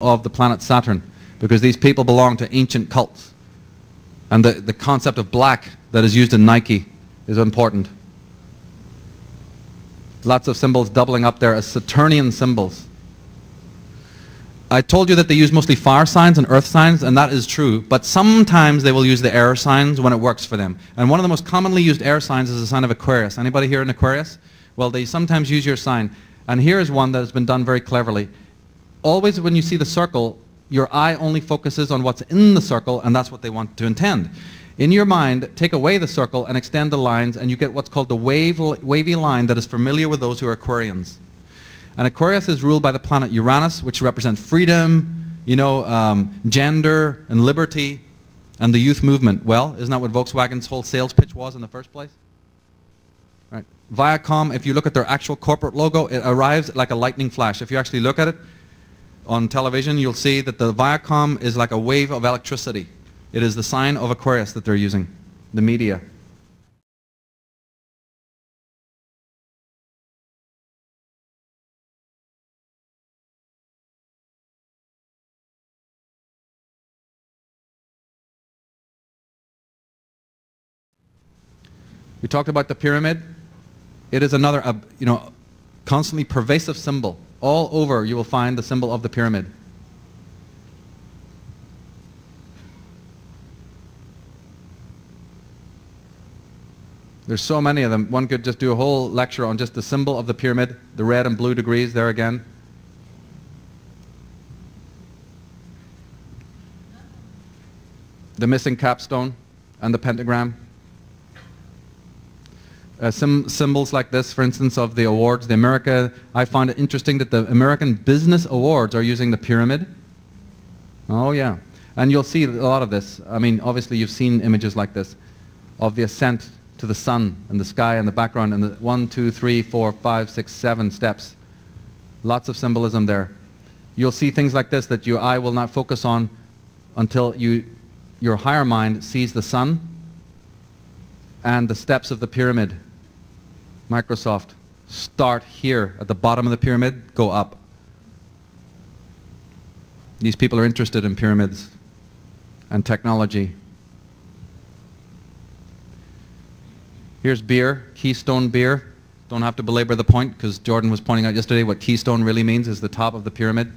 of the planet Saturn, because these people belong to ancient cults. And the concept of black that is used in Nike is important. Lots of symbols doubling up there as Saturnian symbols. I told you that they use mostly fire signs and earth signs, and that is true, but sometimes they will use the air signs when it works for them. And one of the most commonly used air signs is the sign of Aquarius. Anybody here in Aquarius? Well, they sometimes use your sign. And here is one that has been done very cleverly. Always when you see the circle, your eye only focuses on what's in the circle, and that's what they want to intend. In your mind, take away the circle and extend the lines, and you get what's called the wavy line that is familiar with those who are Aquarians. And Aquarius is ruled by the planet Uranus, which represents freedom, gender and liberty, and the youth movement. Well, isn't that what Volkswagen's whole sales pitch was in the first place? Right. Viacom, if you look at their actual corporate logo, it arrives like a lightning flash. If you actually look at it on television, you'll see that the Viacom is like a wave of electricity. It is the sign of Aquarius that they're using, the media. We talked about the pyramid. It is another, constantly pervasive symbol. All over you will find the symbol of the pyramid. There's so many of them. One could just do a whole lecture on just the symbol of the pyramid, the red and blue degrees there again. The missing capstone and the pentagram. Symbols like this, for instance, of the awards. I find it interesting that the American Business Awards are using the pyramid. Oh yeah. And you'll see a lot of this. I mean, obviously you've seen images like this of the ascent to the sun and the sky and the background and the 1, 2, 3, 4, 5, 6, 7 steps. Lots of symbolism there. You'll see things like this that your eye will not focus on until your higher mind sees the sun and the steps of the pyramid. Microsoft, start here at the bottom of the pyramid, go up. These people are interested in pyramids and technology. Here's beer, Keystone beer. Don't have to belabor the point because Jordan was pointing out yesterday what Keystone really means is the top of the pyramid.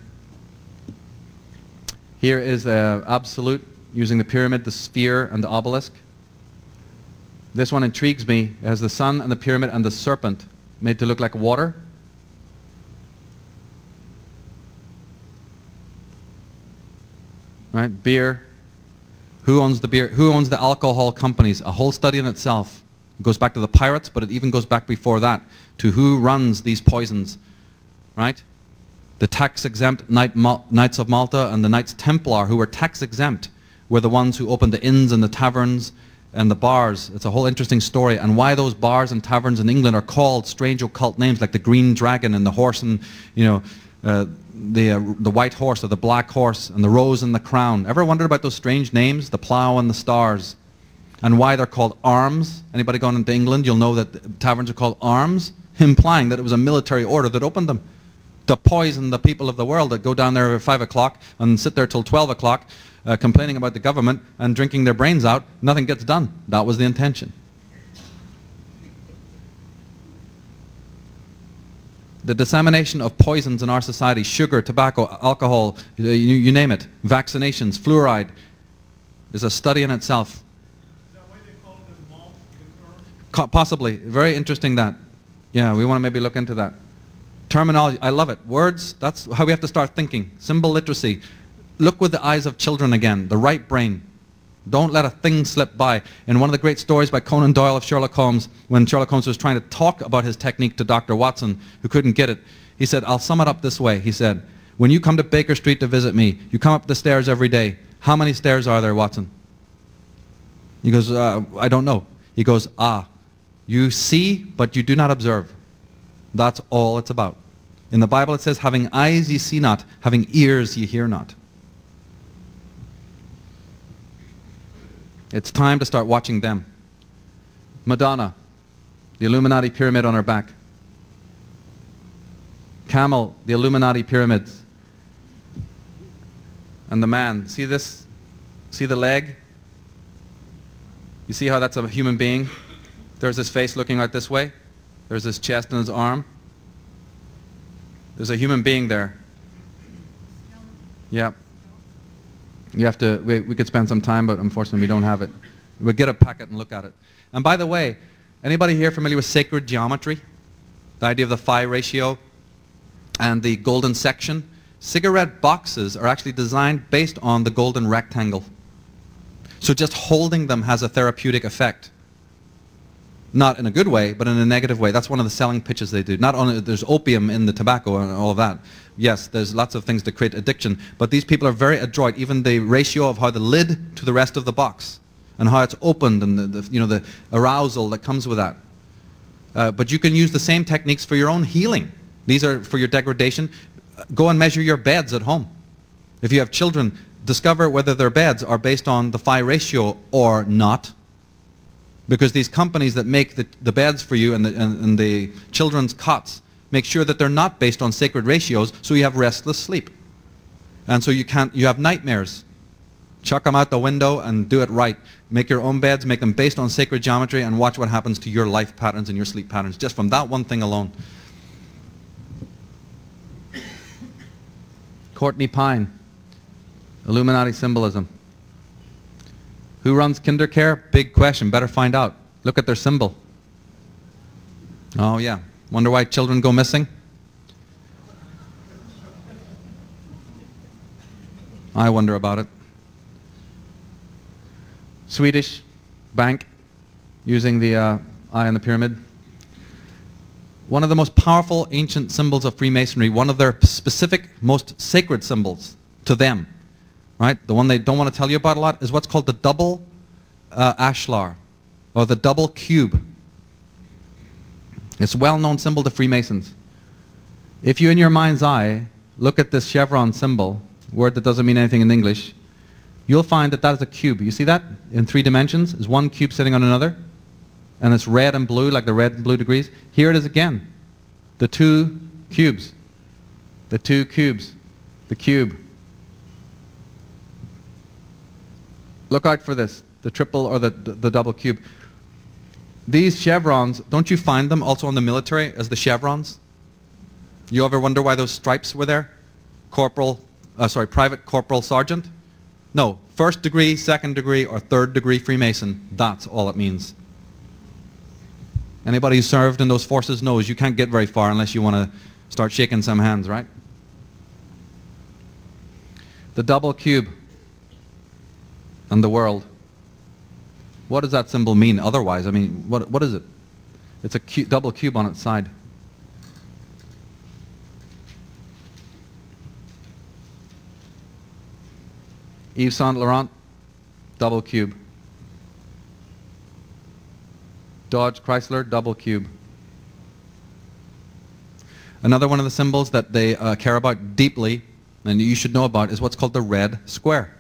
Here is Absolute using the pyramid, the sphere, and the obelisk. This one intrigues me. It has the sun and the pyramid and the serpent made to look like water. Right, beer. Who owns the beer? Who owns the alcohol companies? A whole study in itself. It goes back to the pirates, but it even goes back before that to who runs these poisons. Right? The tax-exempt Knights of Malta and the Knights Templar, who were tax-exempt, were the ones who opened the inns and the taverns and the bars. It's a whole interesting story, and why those bars and taverns in England are called strange occult names like the Green Dragon and the horse and the white horse or the black horse and the rose and the crown. Ever wondered about those strange names, the plough and the stars, and why they're called arms? Anybody gone into England, you'll know that taverns are called arms, implying that it was a military order that opened them to poison the people of the world that go down there at 5 o'clock and sit there till 12 o'clock complaining about the government and drinking their brains out. Nothing gets done. That was the intention. The dissemination of poisons in our society, sugar, tobacco, alcohol, you name it, vaccinations, fluoride, is a study in itself. Is that why they call it the malt liquor? Possibly. Very interesting that. Yeah, we want to maybe look into that. Terminology, I love it. Words, that's how we have to start thinking. Symbol literacy. Look with the eyes of children again, the right brain. Don't let a thing slip by. In one of the great stories by Conan Doyle of Sherlock Holmes, when Sherlock Holmes was trying to talk about his technique to Dr. Watson, who couldn't get it, he said, I'll sum it up this way. He said, when you come to Baker Street to visit me, you come up the stairs every day. How many stairs are there, Watson? He goes, I don't know. He goes, you see, but you do not observe. That's all it's about. In the Bible it says, having eyes ye see not, having ears ye hear not. It's time to start watching them. Madonna, the Illuminati pyramid on her back. Camel, the Illuminati pyramids. and the man. See this? See the leg? You see how that's a human being? There's his face looking out this way. There's his chest and his arm. There's a human being there. Yeah. You have to, we could spend some time, but unfortunately we don't have it. We'll get a packet and look at it. And by the way, anybody here familiar with sacred geometry? The idea of the phi ratio and the golden section? Cigarette boxes are actually designed based on the golden rectangle. So just holding them has a therapeutic effect. Not in a good way, but in a negative way. That's one of the selling pitches they do. Not only there's opium in the tobacco and all of that. Yes, there's lots of things that create addiction, but these people are very adroit. Even the ratio of how the lid to the rest of the box and how it's opened and the arousal that comes with that. But you can use the same techniques for your own healing. These are for your degradation. Go and measure your beds at home. If you have children, discover whether their beds are based on the phi ratio or not. Because these companies that make the beds for you and the children's cots make sure that they're not based on sacred ratios, so you have restless sleep. And so you have nightmares. Chuck them out the window and do it right. Make your own beds, make them based on sacred geometry, and watch what happens to your life patterns and your sleep patterns, just from that one thing alone. Courtney Pine, Illuminati symbolism. Who runs Kindercare? Big question. Better find out. Look at their symbol. Oh yeah. Wonder why children go missing? I wonder about it. Swedish bank using the eye on the pyramid. One of the most powerful ancient symbols of Freemasonry, one of their specific most sacred symbols to them, right? The one they don't want to tell you about a lot is what's called the double ashlar, or the double cube. It's a well-known symbol to Freemasons. If you, in your mind's eye, look at this chevron symbol, word that doesn't mean anything in English, you'll find that that is a cube. You see that in 3 dimensions? Is one cube sitting on another? And it's red and blue, like the red and blue degrees. Here it is again. The 2 cubes. The 2 cubes. The cube. Look out for this. The triple or the double cube. These chevrons, don't you find them also in the military as the chevrons? You ever wonder why those stripes were there? Private, corporal, sergeant? No, 1st degree, 2nd degree, or 3rd degree Freemason. That's all it means. Anybody who served in those forces knows you can't get very far unless you want to start shaking some hands, right? The double cube and the world. What does that symbol mean otherwise? I mean, what is it? It's a double cube on its side. Yves Saint Laurent, double cube. Dodge Chrysler, double cube. Another one of the symbols that they care about deeply, and you should know about, is what's called the red square.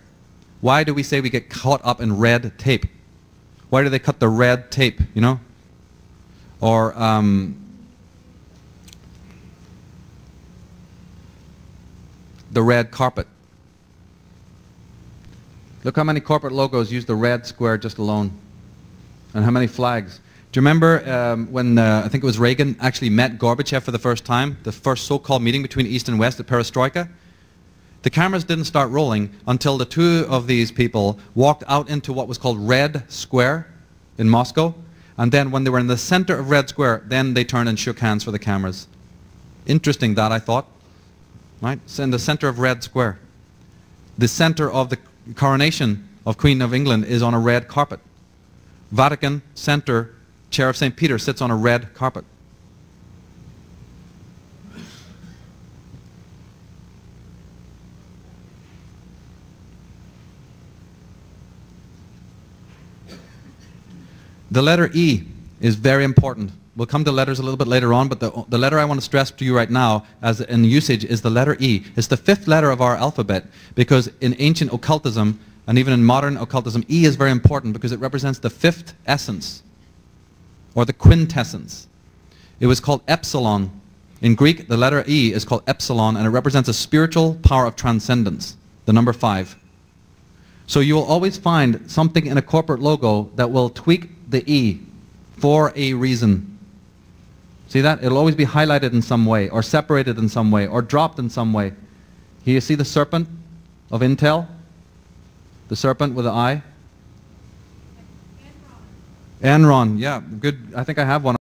Why do we say we get caught up in red tape? Why do they cut the red tape, you know? Or the red carpet. Look how many corporate logos use the red square just alone. And how many flags. Do you remember when I think it was Reagan actually met Gorbachev for the first time, the first so-called meeting between East and West at Perestroika? The cameras didn't start rolling until the 2 of these people walked out into what was called Red Square in Moscow. And then when they were in the center of Red Square, then they turned and shook hands for the cameras. Interesting that, I thought. Right? So in the center of Red Square. The center of the coronation of Queen of England is on a red carpet. Vatican Center, Chair of St. Peter sits on a red carpet. The letter E is very important. We'll come to letters a little bit later on, but the letter I want to stress to you right now as in usage is the letter E. It's the 5th letter of our alphabet because in ancient occultism and even in modern occultism, E is very important because it represents the 5th essence or the quintessence. It was called epsilon. In Greek, the letter E is called epsilon and it represents a spiritual power of transcendence. The number 5. So you will always find something in a corporate logo that will tweak the E for a reason. See that? It'll always be highlighted in some way, or separated in some way, or dropped in some way. Here you see the serpent of Intel? The serpent with the eye? Enron, yeah, good. I think I have one.